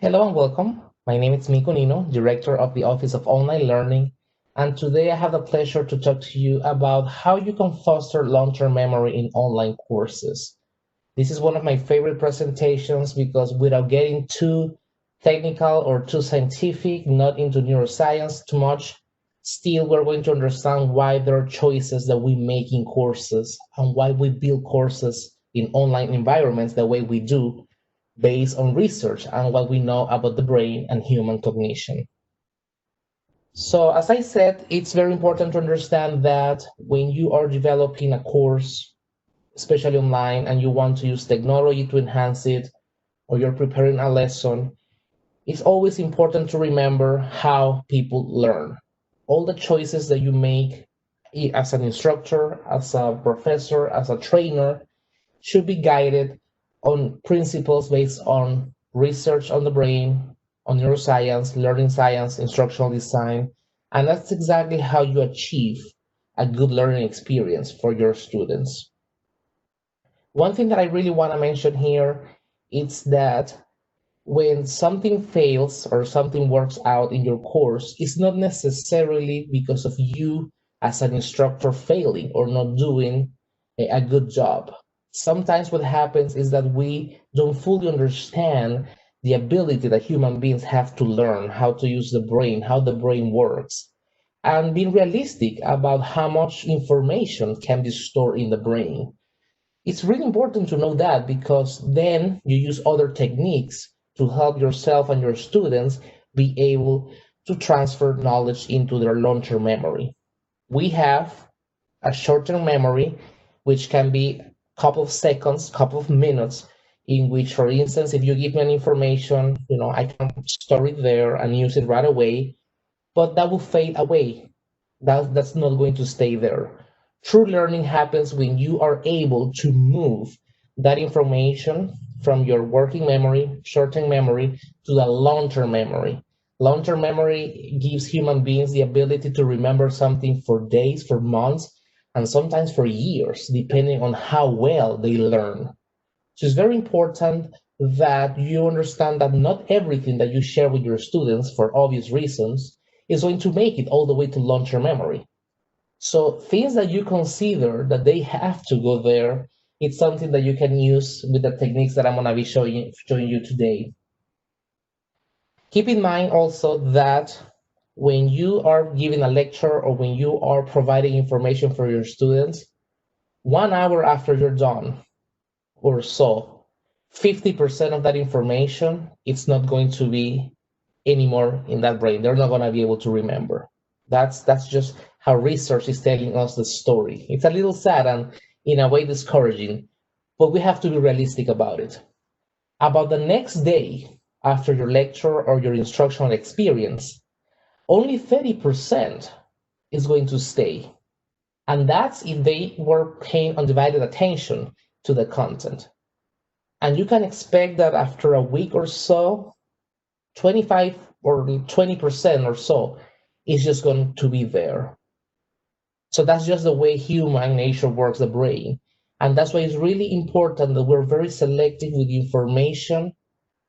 Hello and welcome. My name is Miko Nino, Director of the Office of Online Learning, and today I have the pleasure to talk to you about how you can foster long-term memory in online courses. This is one of my favorite presentations because without getting too technical or too scientific, not into neuroscience too much, still we're going to understand why there are choices that we make in courses and why we build courses in online environments the way we do based on research and what we know about the brain and human cognition. So, as I said, it's very important to understand that when you are developing a course, especially online, and you want to use technology to enhance it, or you're preparing a lesson, it's always important to remember how people learn. All the choices that you make as an instructor, as a professor, as a trainer, should be guided on principles based on research on the brain, on neuroscience, learning science, instructional design, and that's exactly how you achieve a good learning experience for your students. One thing that I really want to mention here is that when something fails or something works out in your course, it's not necessarily because of you as an instructor failing or not doing a good job. Sometimes what happens is that we don't fully understand the ability that human beings have to learn how to use the brain, how the brain works, and being realistic about how much information can be stored in the brain. It's really important to know that because then you use other techniques to help yourself and your students be able to transfer knowledge into their long-term memory. We have a short-term memory, which can be a couple of seconds, couple of minutes, in which, for instance, if you give me an information, I can store it there and use it right away, but that will fade away. That's not going to stay there. True learning happens when you are able to move that information from your working memory, short-term memory, to the long-term memory. Long-term memory gives human beings the ability to remember something for days, for months, and sometimes for years, depending on how well they learn. So it's very important that you understand that not everything that you share with your students, for obvious reasons, is going to make it all the way to long-term memory. So things that you consider that they have to go there, it's something that you can use with the techniques that I'm going to be showing you today. Keep in mind also that when you are giving a lecture or when you are providing information for your students, 1 hour after you're done or so, 50% of that information, it's not going to be anymore in that brain. They're not going to be able to remember. That's just how research is telling us the story. It's a little sad and in a way discouraging, but we have to be realistic about it. About the next day after your lecture or your instructional experience, only 30% is going to stay. And that's if they were paying undivided attention to the content. And you can expect that after a week or so, 25 or 20% or so is just going to be there. So that's just the way human nature works, the brain. And that's why it's really important that we're very selective with the information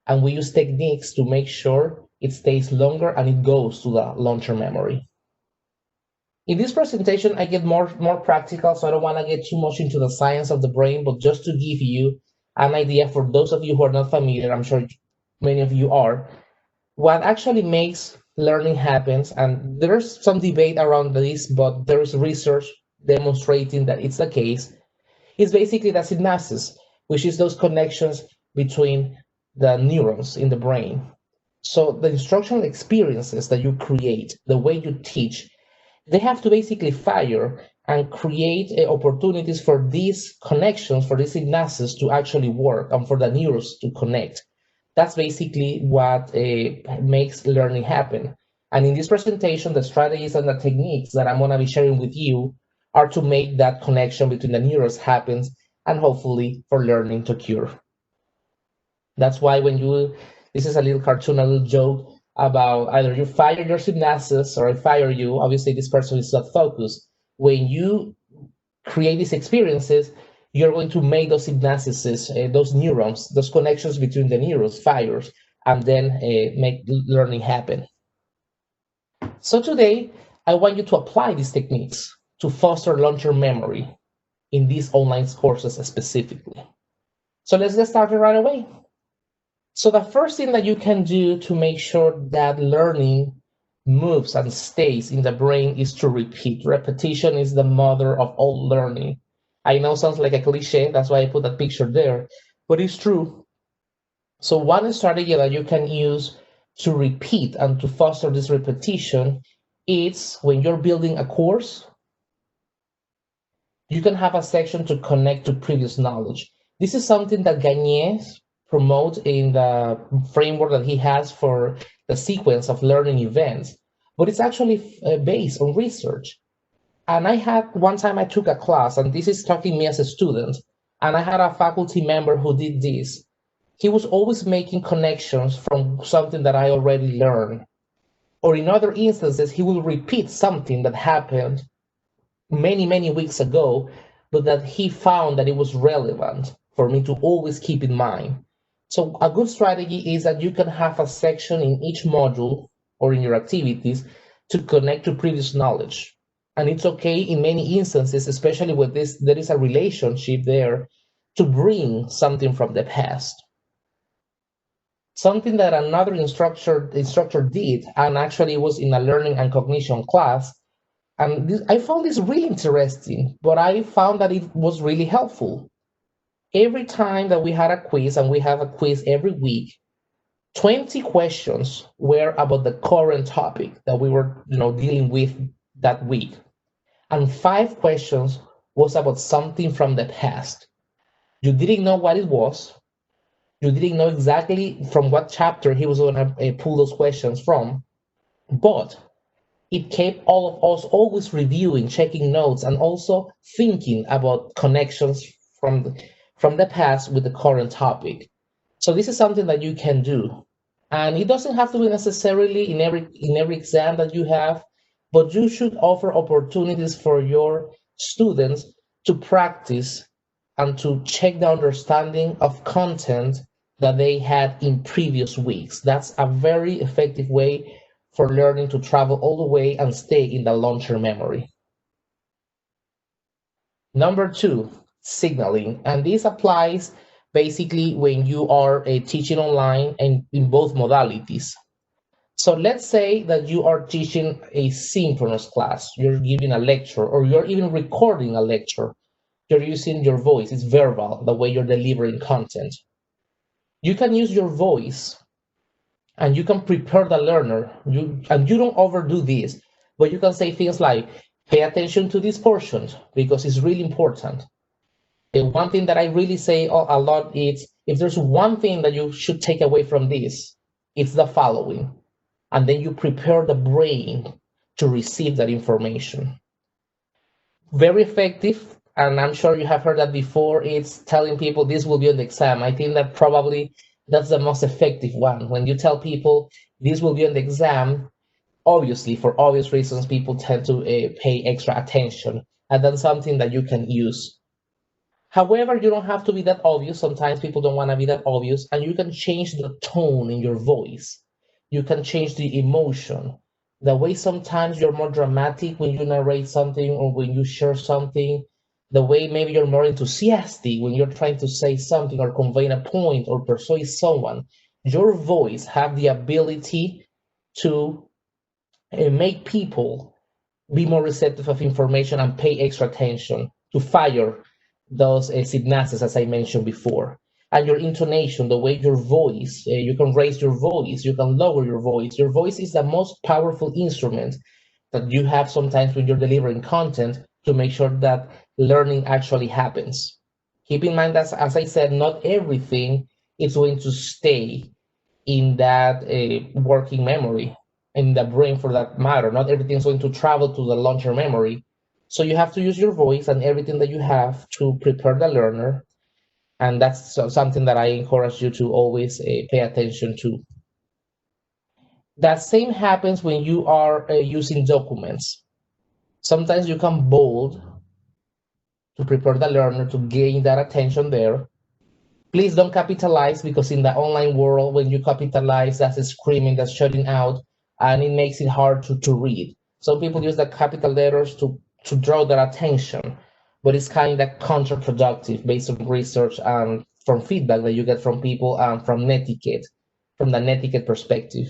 and we use techniques to make sure it stays longer and it goes to the long-term memory. In this presentation, I get more practical, so I don't want to get too much into the science of the brain, but just to give you an idea for those of you who are not familiar, I'm sure many of you are, what actually makes learning happens, and there's some debate around this, but there is research demonstrating that it's the case, is basically the synapses, which is those connections between the neurons in the brain. So the instructional experiences that you create, the way you teach, they have to basically fire and create opportunities for these connections, for these synapses to actually work and for the neurons to connect. That's basically what makes learning happen. And in this presentation, the strategies and the techniques that I'm going to be sharing with you are to make that connection between the neurons happen and hopefully for learning to cure. That's why this is a little cartoon, a little joke about either you fire your synapses or I fire you. Obviously, this person is not focused. When you create these experiences, you're going to make those synapses, those neurons, those connections between the neurons fires, and then make learning happen. So today, I want you to apply these techniques to foster long-term memory in these online courses specifically. So let's get started right away. So the first thing that you can do to make sure that learning moves and stays in the brain is to repeat. Repetition is the mother of all learning. I know it sounds like a cliche, that's why I put that picture there, but it's true. So one strategy that you can use to repeat and to foster this repetition is when you're building a course, you can have a section to connect to previous knowledge. This is something that Gagne promotes in the framework that he has for the sequence of learning events, but it's actually based on research. And I had one time I took a class, and this is talking me as a student, and I had a faculty member who did this. He was always making connections from something that I already learned. Or in other instances, he will repeat something that happened many, many weeks ago, but that he found that it was relevant for me to always keep in mind. So a good strategy is that you can have a section in each module or in your activities to connect to previous knowledge. And it's okay in many instances, especially with this, there is a relationship there, to bring something from the past. Something that another instructor did, and actually it was in a learning and cognition class, and I found this really interesting, but I found that it was really helpful. Every time that we had a quiz, and we have a quiz every week, 20 questions were about the current topic that we were dealing with that week. And 5 questions was about something from the past. You didn't know what it was. You didn't know exactly from what chapter he was going to pull those questions from, but it kept all of us always reviewing, checking notes, and also thinking about connections from the past with the current topic. So this is something that you can do. And it doesn't have to be necessarily in every exam that you have, but you should offer opportunities for your students to practice and to check the understanding of content that they had in previous weeks. That's a very effective way for learning to travel all the way and stay in the long-term memory. Number 2, signaling. And this applies basically when you are teaching online and in both modalities. So let's say that you are teaching a synchronous class, you're giving a lecture, or you're even recording a lecture. You're using your voice, it's verbal, the way you're delivering content. You can use your voice and you can prepare the learner. And you don't overdo this, but you can say things like, pay attention to these portions because it's really important. The one thing that I really say a lot is, if there's one thing that you should take away from this, it's the following. And then you prepare the brain to receive that information. Very effective, and I'm sure you have heard that before, it's telling people this will be on the exam. I think that probably that's the most effective one. When you tell people this will be on the exam, obviously, for obvious reasons, people tend to pay extra attention, and that's something that you can use. However, you don't have to be that obvious. Sometimes people don't want to be that obvious, and you can change the tone in your voice. You can change the emotion. The way sometimes you're more dramatic when you narrate something or when you share something. The way maybe you're more enthusiastic when you're trying to say something or convey a point or persuade someone. Your voice have the ability to make people be more receptive of information and pay extra attention, to fire those synapses, as I mentioned before. And your intonation, the way your voice, you can raise your voice, you can lower your voice. Your voice is the most powerful instrument that you have sometimes when you're delivering content to make sure that learning actually happens. Keep in mind that, as I said, not everything is going to stay in that working memory, in the brain for that matter. Not everything is going to travel to the long-term memory. So you have to use your voice and everything that you have to prepare the learner. And that's something that I encourage you to always pay attention to. That same happens when you are using documents. Sometimes you can bold to prepare the learner to gain that attention there. Please don't capitalize, because in the online world, when you capitalize, that's screaming, that's shutting out, and it makes it hard to read. Some people use the capital letters to draw their attention, but it's kind of counterproductive based on research and from feedback that you get from people and from the etiquette perspective.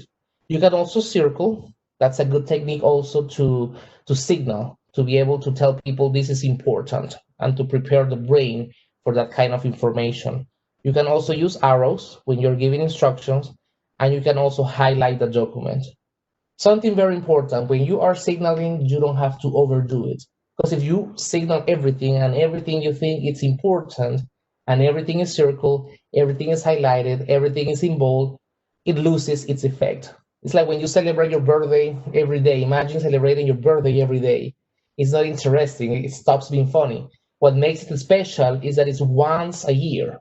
You can also circle. That's a good technique also to signal, to be able to tell people this is important and to prepare the brain for that kind of information. You can also use arrows when you're giving instructions, and you can also highlight the document. Something very important, when you are signaling, you don't have to overdo it. Because if you signal everything and everything you think it's important, and everything is circled, everything is highlighted, everything is in bold, it loses its effect. It's like when you celebrate your birthday every day. Imagine celebrating your birthday every day. It's not interesting, it stops being funny. What makes it special is that it's once a year.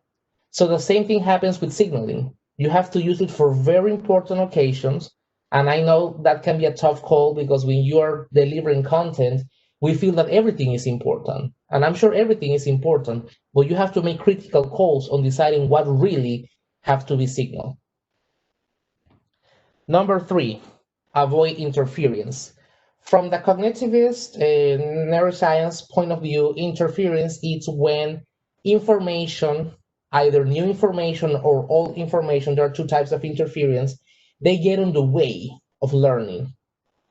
So the same thing happens with signaling. You have to use it for very important occasions. And I know that can be a tough call, because when you are delivering content, we feel that everything is important. And I'm sure everything is important, but you have to make critical calls on deciding what really have to be signaled. Number 3, avoid interference. From the cognitivist neuroscience point of view, interference is when information, either new information or old information, there are two types of interference, they get in the way of learning.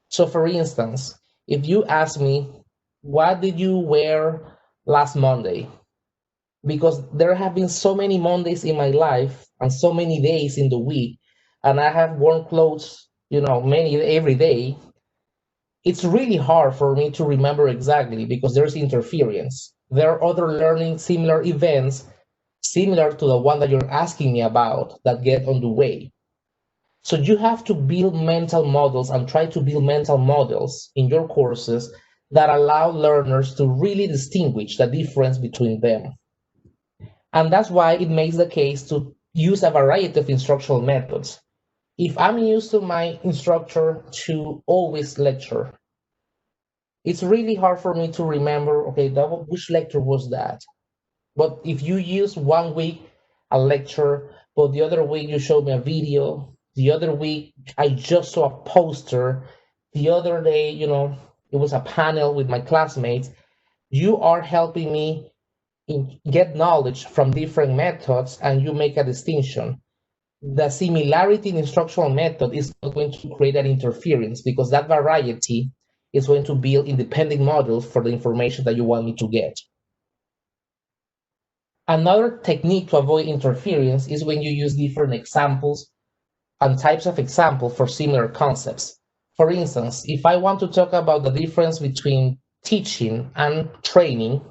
So for instance, if you ask me, what did you wear last Monday? Because there have been so many Mondays in my life and so many days in the week, and I have worn clothes, many every day. It's really hard for me to remember exactly, because there's interference. There are other learning similar events, similar to the one that you're asking me about, that get on the way. So you have to build mental models and try to build mental models in your courses that allow learners to really distinguish the difference between them. And that's why it makes the case to use a variety of instructional methods. If I'm used to my instructor to always lecture, it's really hard for me to remember, okay, which lecture was that? But if you use one week a lecture, but the other week you showed me a video, the other week I just saw a poster, the other day, it was a panel with my classmates, you are helping me get knowledge from different methods, and you make a distinction. The similarity in instructional method is not going to create an interference, because that variety is going to build independent models for the information that you want me to get. Another technique to avoid interference is when you use different examples and types of example for similar concepts. For instance, if I want to talk about the difference between teaching and training,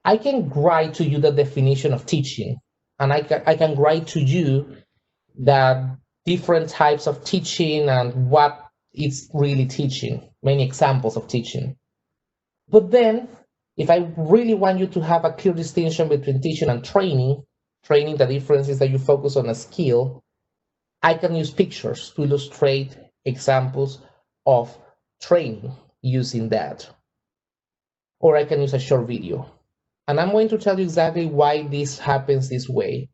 I can write to you the definition of teaching, and I can write to you the different types of teaching and what it's really teaching, many examples of teaching. But then, if I really want you to have a clear distinction between teaching and training, the difference is that you focus on a skill, I can use pictures to illustrate examples of training using that. Or I can use a short video. And I'm going to tell you exactly why this happens this way.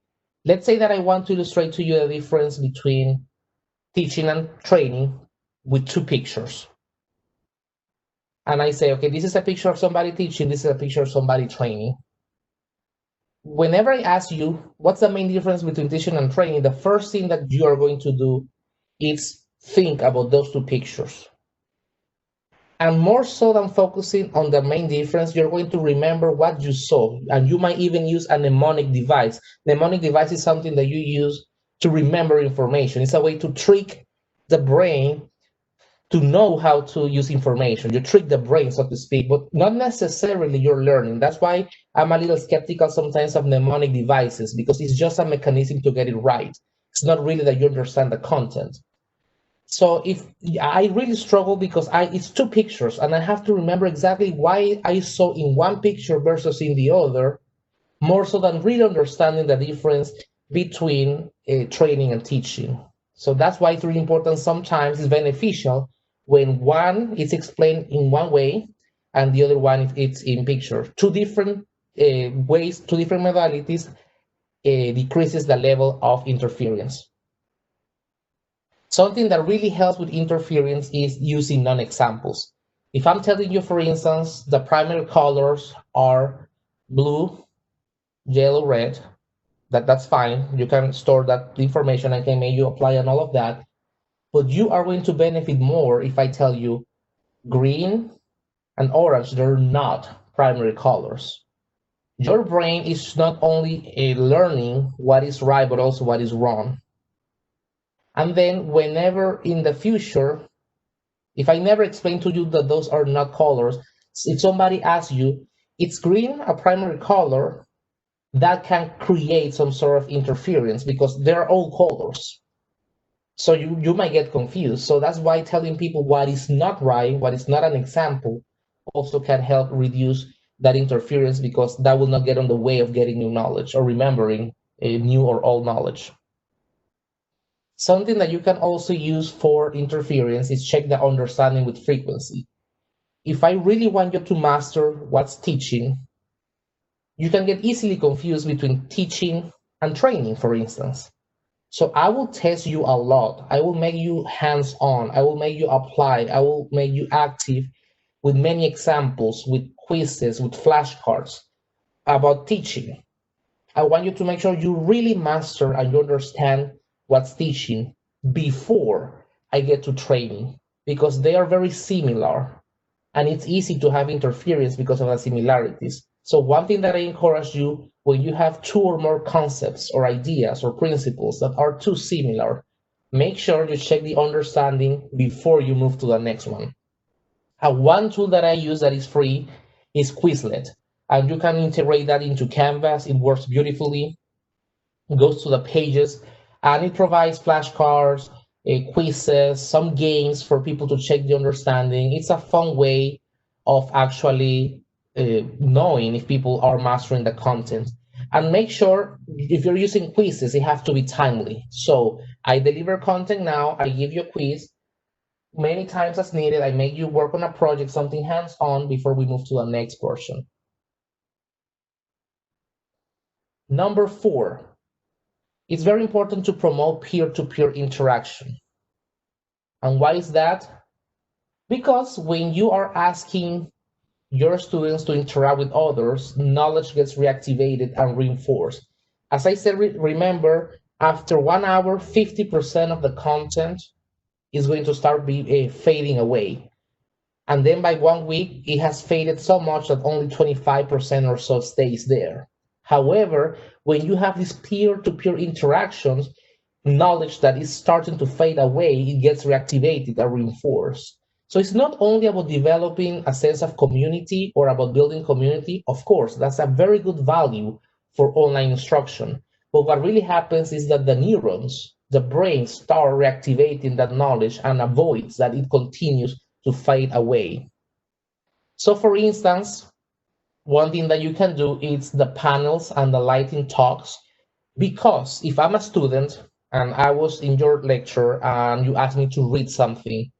Let's say that I want to illustrate to you the difference between teaching and training with two pictures. And I say, okay, this is a picture of somebody teaching, this is a picture of somebody training. Whenever I ask you, what's the main difference between teaching and training, the first thing that you are going to do is think about those two pictures. And more so than focusing on the main difference, you're going to remember what you saw. And you might even use a mnemonic device. Mnemonic device is something that you use to remember information. It's a way to trick the brain to know how to use information. You trick the brain, so to speak, but not necessarily you're learning. That's why I'm a little skeptical sometimes of mnemonic devices, because it's just a mechanism to get it right. It's not really that you understand the content. So if I really struggle, because it's two pictures and I have to remember exactly why I saw in one picture versus in the other, more so than really understanding the difference between training and teaching. So that's why it's really important. Sometimes it's beneficial when one is explained in one way and the other one it's in picture. Two different ways, two different modalities. decreases the level of interference. Something that really helps with interference is using non-examples. If I'm telling you, for instance, the primary colors are blue, yellow, red, that's fine. You can store that information. I can make you apply on all of that. But you are going to benefit more if I tell you green and orange, they're not primary colors. Your brain is not only learning what is right, but also what is wrong. And then whenever in the future, if I never explain to you that those are not colors, if somebody asks you, it's green a primary color, that can create some sort of interference because they're all colors. So you might get confused. So that's why telling people what is not right, what is not an example, also can help reduce that interference because that will not get on the way of getting new knowledge or remembering a new or old knowledge. Something that you can also use for interference is check the understanding with frequency. If I really want you to master what's teaching, you can get easily confused between teaching and training, for instance. So I will test you a lot. I will make you hands-on. I will make you apply. I will make you active with many examples, with quizzes, with flashcards about teaching. I want you to make sure you really master and you understand what's teaching before I get to training because they are very similar and it's easy to have interference because of the similarities. So one thing that I encourage you, when you have two or more concepts or ideas or principles that are too similar, make sure you check the understanding before you move to the next one. One tool that I use that is free is Quizlet, and you can integrate that into Canvas. It works beautifully. It goes to the pages, and it provides flashcards, quizzes, some games for people to check the understanding. It's a fun way of actually knowing if people are mastering the content. And make sure if you're using quizzes, it has to be timely. So I deliver content now, I give you a quiz. Many times as needed, I make you work on a project, something hands-on before we move to the next portion. Number 4, it's very important to promote peer-to-peer interaction. And why is that? Because when you are asking your students to interact with others, knowledge gets reactivated and reinforced. As I said, remember, after 1 hour, 50% of the content is going to start fading away. And then by 1 week, it has faded so much that only 25% or so stays there. However, when you have these peer-to-peer interactions, knowledge that is starting to fade away, it gets reactivated and reinforced. So it's not only about developing a sense of community or about building community. Of course, that's a very good value for online instruction. But what really happens is that the neurons, the brain, start reactivating that knowledge and avoids that it continues to fade away. So for instance, one thing that you can do is the panels and the lighting talks, because if I'm a student and I was in your lecture and you asked me to read something,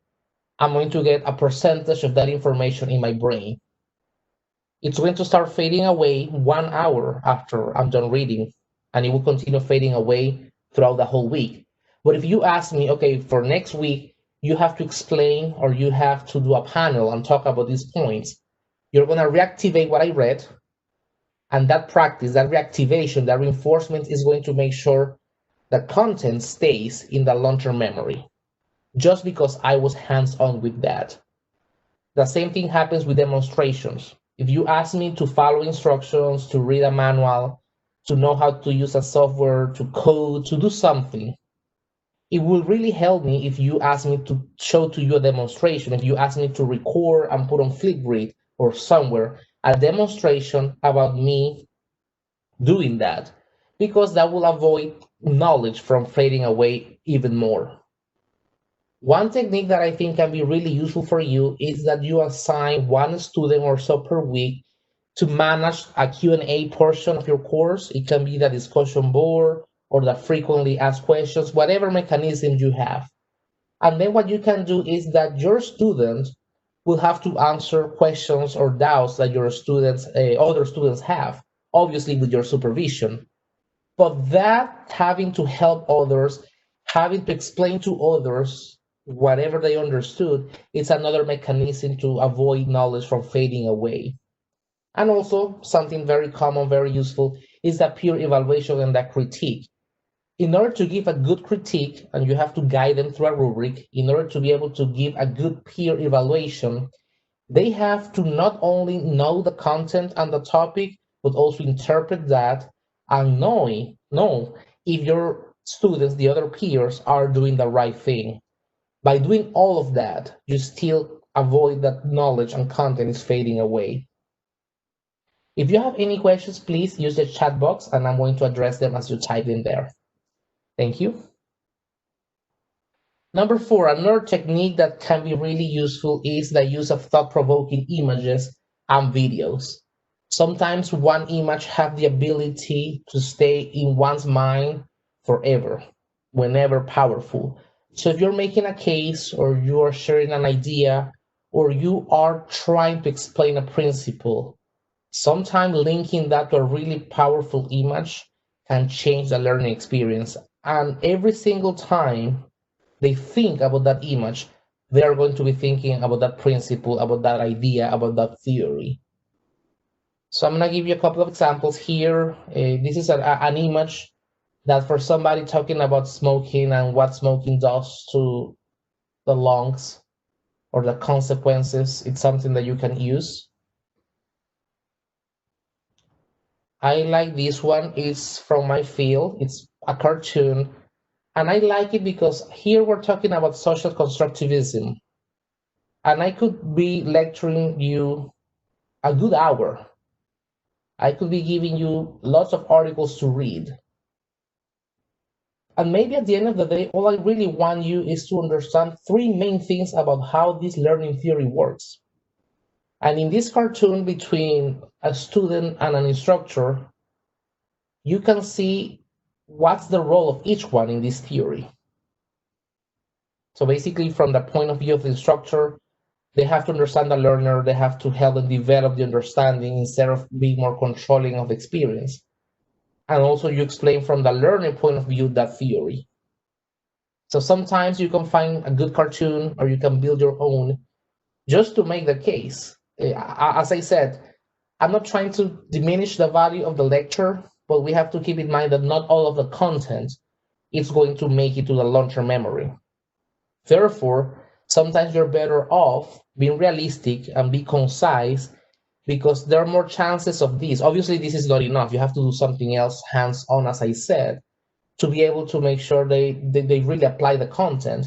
I'm going to get a percentage of that information in my brain. It's going to start fading away 1 hour after I'm done reading, and it will continue fading away throughout the whole week. But if you ask me, okay, for next week, you have to explain or you have to do a panel and talk about these points, you're going to reactivate what I read. And that practice, that reactivation, that reinforcement is going to make sure the content stays in the long-term memory, just because I was hands-on with that. The same thing happens with demonstrations. If you ask me to follow instructions, to read a manual, to know how to use a software, to code, to do something, it will really help me if you ask me to show to you a demonstration, if you ask me to record and put on Flipgrid or somewhere a demonstration about me doing that, because that will avoid knowledge from fading away even more. One technique that I think can be really useful for you is that you assign one student or so per week to manage a Q&A portion of your course. It can be the discussion board or the frequently asked questions, whatever mechanism you have. And then what you can do is that your students will have to answer questions or doubts that your students, other students have, obviously with your supervision. But that having to help others, having to explain to others whatever they understood, is another mechanism to avoid knowledge from fading away. And also, something very common, very useful, is that peer evaluation and that critique. In order to give a good critique, and you have to guide them through a rubric, in order to be able to give a good peer evaluation, they have to not only know the content and the topic, but also interpret that and know if your students, the other peers, are doing the right thing. By doing all of that, you still avoid that knowledge and content is fading away. If you have any questions, please use the chat box and I'm going to address them as you type in there. Thank you. Number four, another technique that can be really useful is the use of thought-provoking images and videos. Sometimes one image has the ability to stay in one's mind forever, whenever powerful. So if you're making a case or you are sharing an idea or you are trying to explain a principle, sometimes linking that to a really powerful image can change the learning experience. And every single time they think about that image, they are going to be thinking about that principle, about that idea, about that theory. So I'm going to give you a couple of examples here. This is an image that for somebody talking about smoking and what smoking does to the lungs or the consequences, it's something that you can use. I like this one. It's from my field. It's a cartoon. And I like it because here we're talking about social constructivism. And I could be lecturing you a good hour. I could be giving you lots of articles to read. And maybe at the end of the day, all I really want you is to understand three main things about how this learning theory works. And in this cartoon between a student and an instructor, you can see what's the role of each one in this theory. So basically, from the point of view of the instructor, they have to understand the learner, they have to help them develop the understanding instead of being more controlling of experience. And also you explain from the learner point of view that theory. So sometimes you can find a good cartoon or you can build your own just to make the case. As I said, I'm not trying to diminish the value of the lecture, but we have to keep in mind that not all of the content is going to make it to the long-term memory. Therefore, sometimes you're better off being realistic and be concise because there are more chances of this. Obviously, this is not enough. You have to do something else hands-on, as I said, to be able to make sure they really apply the content.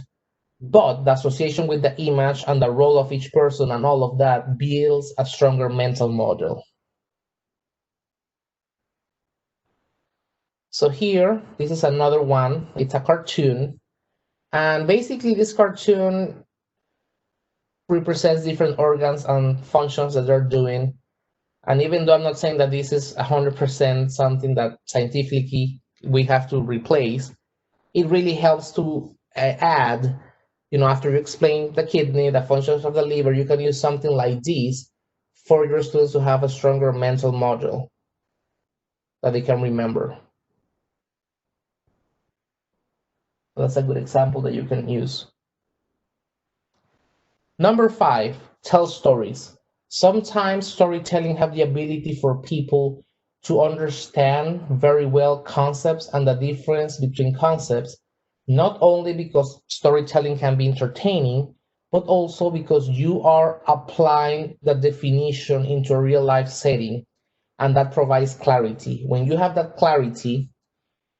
But the association with the image and the role of each person and all of that builds a stronger mental model. So here, this is another one. It's a cartoon. And basically, this cartoon represents different organs and functions that they're doing. And even though I'm not saying that this is 100% something that scientifically we have to replace, it really helps to add, after you explain the kidney, the functions of the liver, you can use something like this for your students to have a stronger mental model that they can remember. So that's a good example that you can use. Number 5, tell stories. Sometimes storytelling have the ability for people to understand very well concepts and the difference between concepts, not only because storytelling can be entertaining, but also because you are applying the definition into a real life setting, and that provides clarity. When you have that clarity,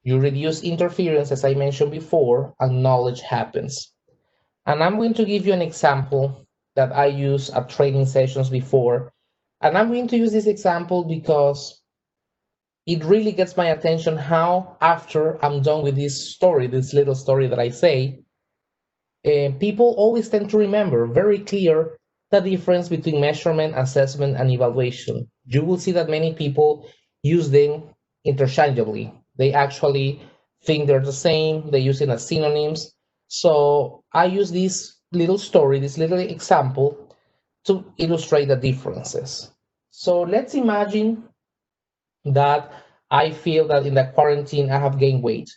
you reduce interference, as I mentioned before, and knowledge happens. And I'm going to give you an example that I use at training sessions before. And I'm going to use this example because it really gets my attention how after I'm done with this story, this little story that I say, people always tend to remember very clear the difference between measurement, assessment, and evaluation. You will see that many people use them interchangeably. They actually think they're the same, they use it as synonyms. So I use this little story, this little example to illustrate the differences. So let's imagine that I feel that in the quarantine I have gained weight.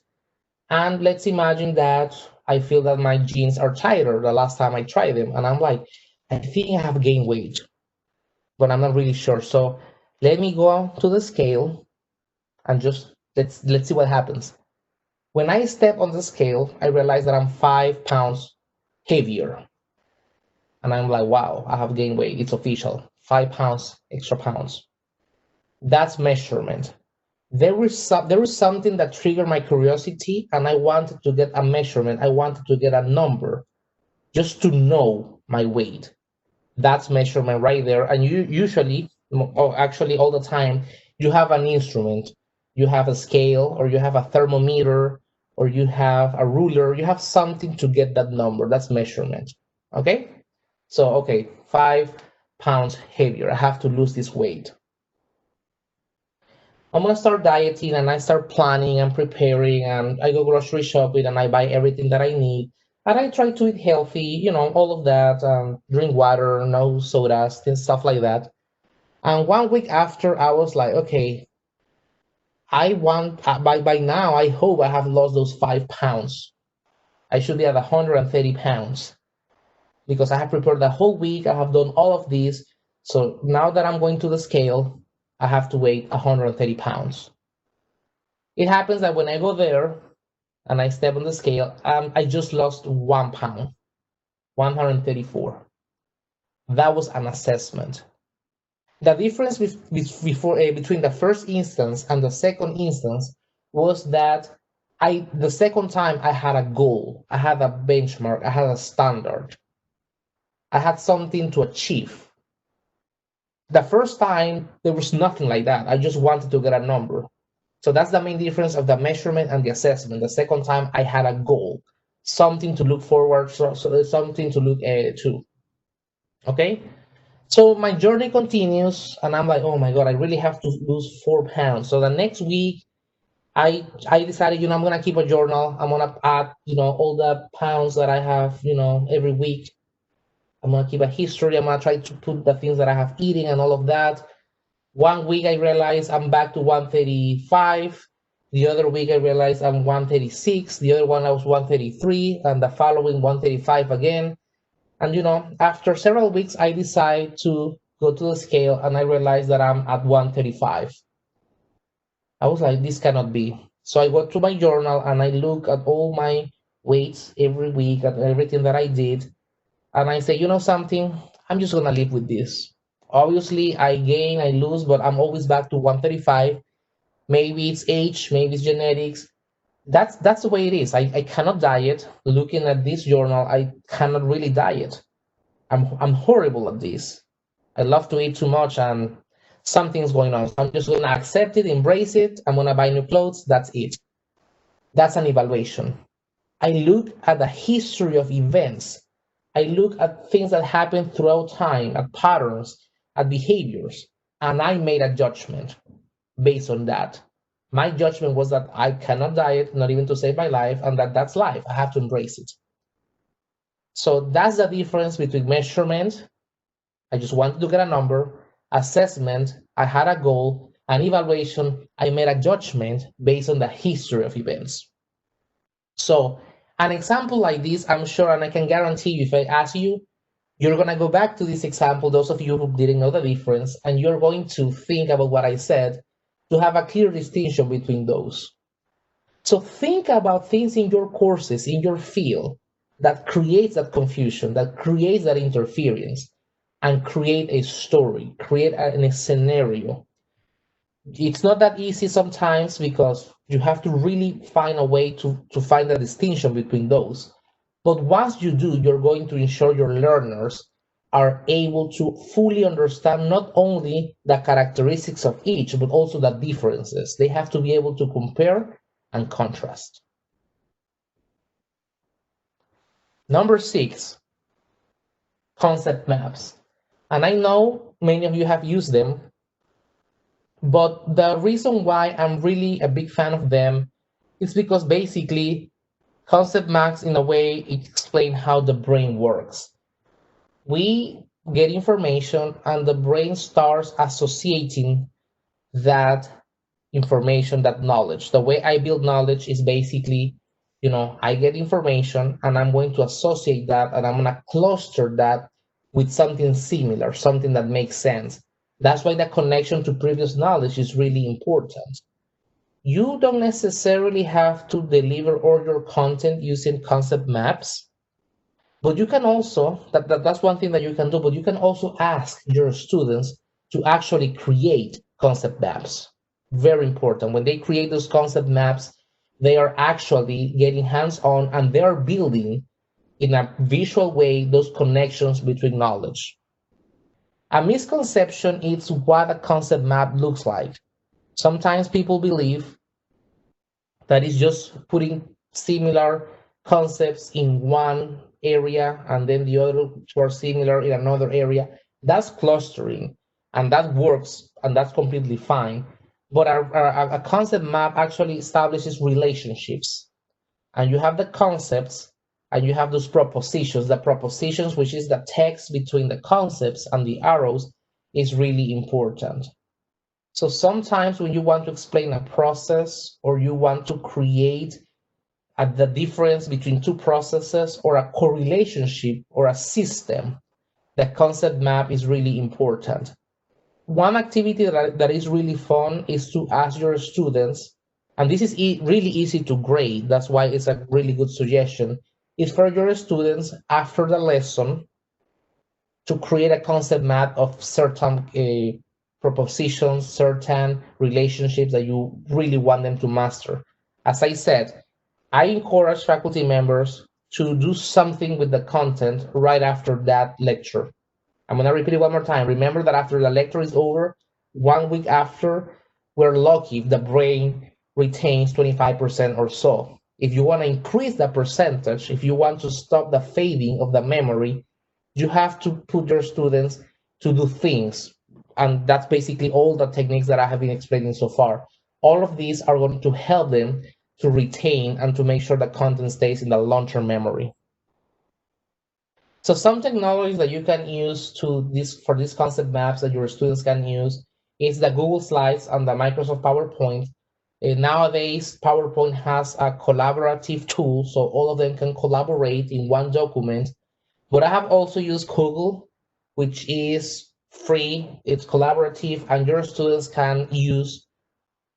And let's imagine that I feel that my jeans are tighter the last time I tried them. And I'm like, I think I have gained weight, but I'm not really sure. So let me go to the scale and just let's see what happens. When I step on the scale, I realize that I'm 5 pounds heavier. And I'm like, wow, I have gained weight. It's official. 5 pounds, extra pounds. That's measurement. There is something that triggered my curiosity, and I wanted to get a measurement. I wanted to get a number just to know my weight. That's measurement right there. And you usually, or actually all the time, you have an instrument. You have a scale, or you have a thermometer, or you have a ruler. You have something to get that number. That's measurement. Okay? So, okay, 5 pounds heavier. I have to lose this weight. I'm gonna start dieting and I start planning and preparing and I go grocery shopping and I buy everything that I need. And I try to eat healthy, all of that, drink water, no sodas, things, stuff like that. And 1 week after, I was like, okay, I want, by now, I hope I have lost those 5 pounds. I should be at 130 pounds because I have prepared the whole week. I have done all of this. So now that I'm going to the scale, I have to weigh 130 pounds. It happens that when I go there and I step on the scale, I just lost 1 pound, 134. That was an assessment. The difference between the first instance and the second instance was that the second time I had a goal, I had a benchmark, I had a standard, I had something to achieve. The first time there was nothing like that. I just wanted to get a number. So that's the main difference of the measurement and the assessment. The second time I had a goal, something to look forward, so there's something to look to. Okay, so my journey continues, and I'm like, oh my god, I really have to lose 4 pounds. So the next week, I decided, I'm gonna keep a journal. I'm gonna add, all the pounds that I have, every week. I'm gonna keep a history. I'm gonna try to put the things that I have eating and all of that. 1 week I realized I'm back to 135. The other week I realized I'm 136. The other one I was 133, and the following 135 again. And after several weeks, I decide to go to the scale, and I realized that I'm at 135. I was like, this cannot be. So I go to my journal and I look at all my weights every week at everything that I did, and I say, something, I'm just gonna live with this. Obviously, I gain, I lose, but I'm always back to 135. Maybe it's age, maybe it's genetics. That's the way it is. I cannot diet. Looking at this journal, I cannot really diet. I'm horrible at this. I love to eat too much and something's going on. So I'm just gonna accept it, embrace it. I'm gonna buy new clothes. That's it. That's an evaluation. I look at the history of events. I look at things that happen throughout time, at patterns, at behaviors, and I made a judgment based on that. My judgment was that I cannot diet, not even to save my life, and that's life. I have to embrace it. So that's the difference between measurement, I just wanted to get a number, assessment, I had a goal, and evaluation, I made a judgment based on the history of events. So an example like this, I'm sure, and I can guarantee you, if I ask you, you're going to go back to this example, those of you who didn't know the difference, and you're going to think about what I said to have a clear distinction between those. So think about things in your courses, in your field, that creates that confusion, that creates that interference, and create a story, create a scenario. It's not that easy sometimes because you have to really find a way to find a distinction between those. But once you do, you're going to ensure your learners are able to fully understand not only the characteristics of each, but also the differences. They have to be able to compare and contrast. Number 6, concept maps. And I know many of you have used them, but the reason why I'm really a big fan of them is because basically concept maps in a way explain how the brain works. We get information and the brain starts associating that information, that knowledge. The way I build knowledge is basically, I get information and I'm going to associate that and I'm going to cluster that with something similar, something that makes sense. That's why the connection to previous knowledge is really important. You don't necessarily have to deliver all your content using concept maps, but you can also, that's one thing that you can do, but you can also ask your students to actually create concept maps. Very important. When they create those concept maps, they are actually getting hands-on and they are building in a visual way those connections between knowledge. A misconception is what a concept map looks like. Sometimes people believe that is just putting similar concepts in one area and then the other two are similar in another area. That's clustering and that works and that's completely fine. But a concept map actually establishes relationships, and you have the concepts and you have those propositions. The propositions, which is the text between the concepts and the arrows, is really important. So sometimes when you want to explain a process or you want to create the difference between two processes or a correlationship or a system, the concept map is really important. One activity that is really fun is to ask your students, and this is really easy to grade, that's why it's a really good suggestion, is for your students after the lesson to create a concept map of certain propositions, certain relationships that you really want them to master. As I said, I encourage faculty members to do something with the content right after that lecture. I'm going to repeat it one more time. Remember that after the lecture is over, 1 week after, we're lucky if the brain retains 25% or so. If you want to increase the percentage, if you want to stop the fading of the memory, you have to put your students to do things. And that's basically all the techniques that I have been explaining so far. All of these are going to help them to retain and to make sure the content stays in the long-term memory. So some technologies that you can use for these concept maps that your students can use is the Google Slides and the Microsoft PowerPoint. Nowadays, PowerPoint has a collaborative tool, so all of them can collaborate in one document. But I have also used Google, which is free, it's collaborative, and your students can use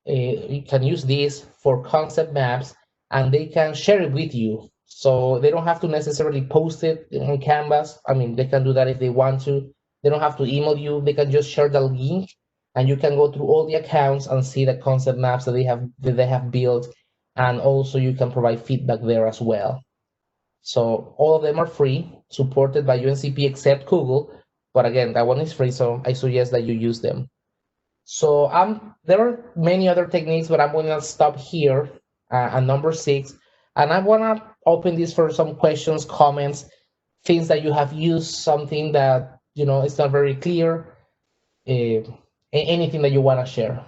this for concept maps, and they can share it with you. So they don't have to necessarily post it on Canvas. I mean, they can do that if they want to. They don't have to email you. They can just share the link, and you can go through all the accounts and see the concept maps that they have built, and also you can provide feedback there as well. So all of them are free, supported by UNCP except Google. But again, that one is free, so I suggest that you use them. So there are many other techniques, but I'm going to stop here at number 6. And I want to open this for some questions, comments, things that you have used, something that, it's not very clear, anything that you want to share.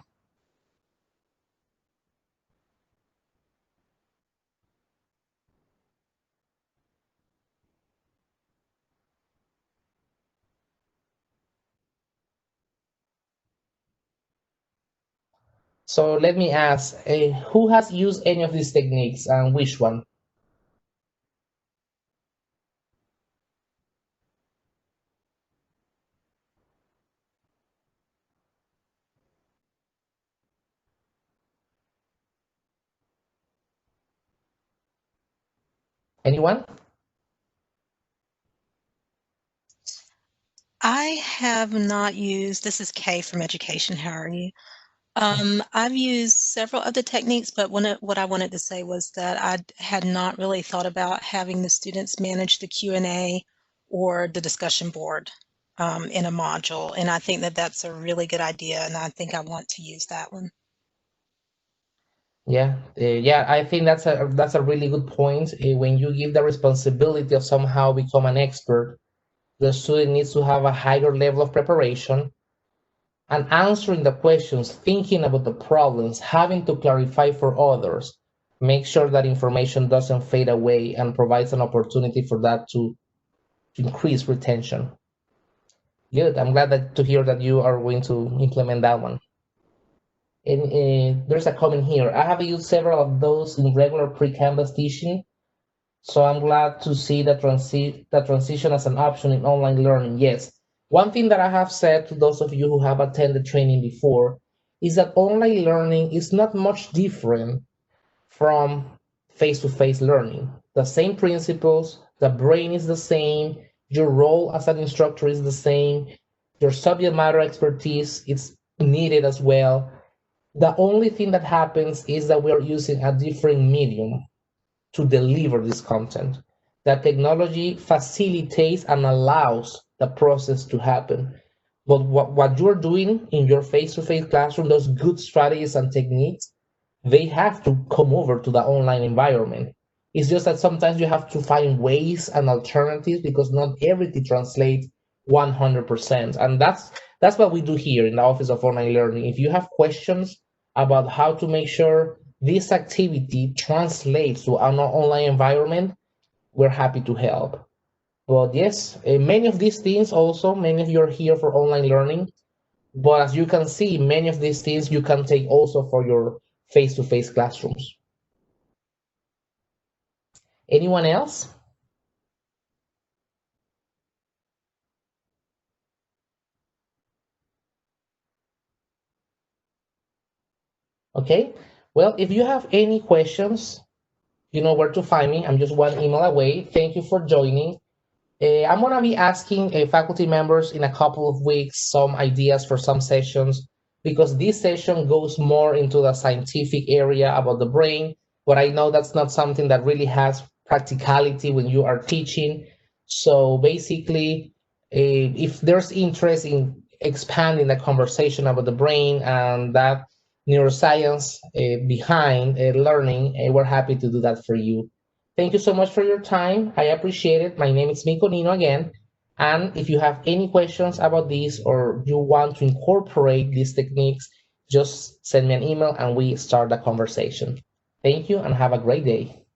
So let me ask, who has used any of these techniques and which one? Anyone? I have not used, this is Kay from Education. How are you? I've used several of the techniques, but what I wanted to say was that I had not really thought about having the students manage the Q&A or the discussion board in a module. And I think that that's a really good idea, and I think I want to use that one. Yeah, I think that's a really good point. When you give the responsibility of somehow become an expert, the student needs to have a higher level of preparation and answering the questions, thinking about the problems, having to clarify for others, make sure that information doesn't fade away and provides an opportunity for that to increase retention. Good. I'm glad to hear that you are going to implement that one. And there's a comment here. I have used several of those in regular pre-Canvas teaching, so I'm glad to see that transition as an option in online learning. Yes, one thing that I have said to those of you who have attended training before is that online learning is not much different from face-to-face learning. The same principles, the brain is the same, your role as an instructor is the same, your subject matter expertise is needed as well. The only thing that happens is that we're using a different medium to deliver this content. That technology facilitates and allows the process to happen. But what you're doing in your face-to-face classroom, those good strategies and techniques, they have to come over to the online environment. It's just that sometimes you have to find ways and alternatives because not everything translates 100%. And that's what we do here in the Office of Online Learning. If you have questions about how to make sure this activity translates to an online environment, we're happy to help. But yes, many of these things also, many of you are here for online learning. But as you can see, many of these things you can take also for your face-to-face classrooms. Anyone else? Okay. Well, if you have any questions, you know where to find me. I'm just one email away. Thank you for joining. I'm going to be asking faculty members in a couple of weeks some ideas for some sessions because this session goes more into the scientific area about the brain, but I know that's not something that really has practicality when you are teaching. So basically, if there's interest in expanding the conversation about the brain and that neuroscience behind learning, we're happy to do that for you. Thank you so much for your time. I appreciate it. My name is Miko Nino again. And if you have any questions about this or you want to incorporate these techniques, just send me an email and we start the conversation. Thank you and have a great day.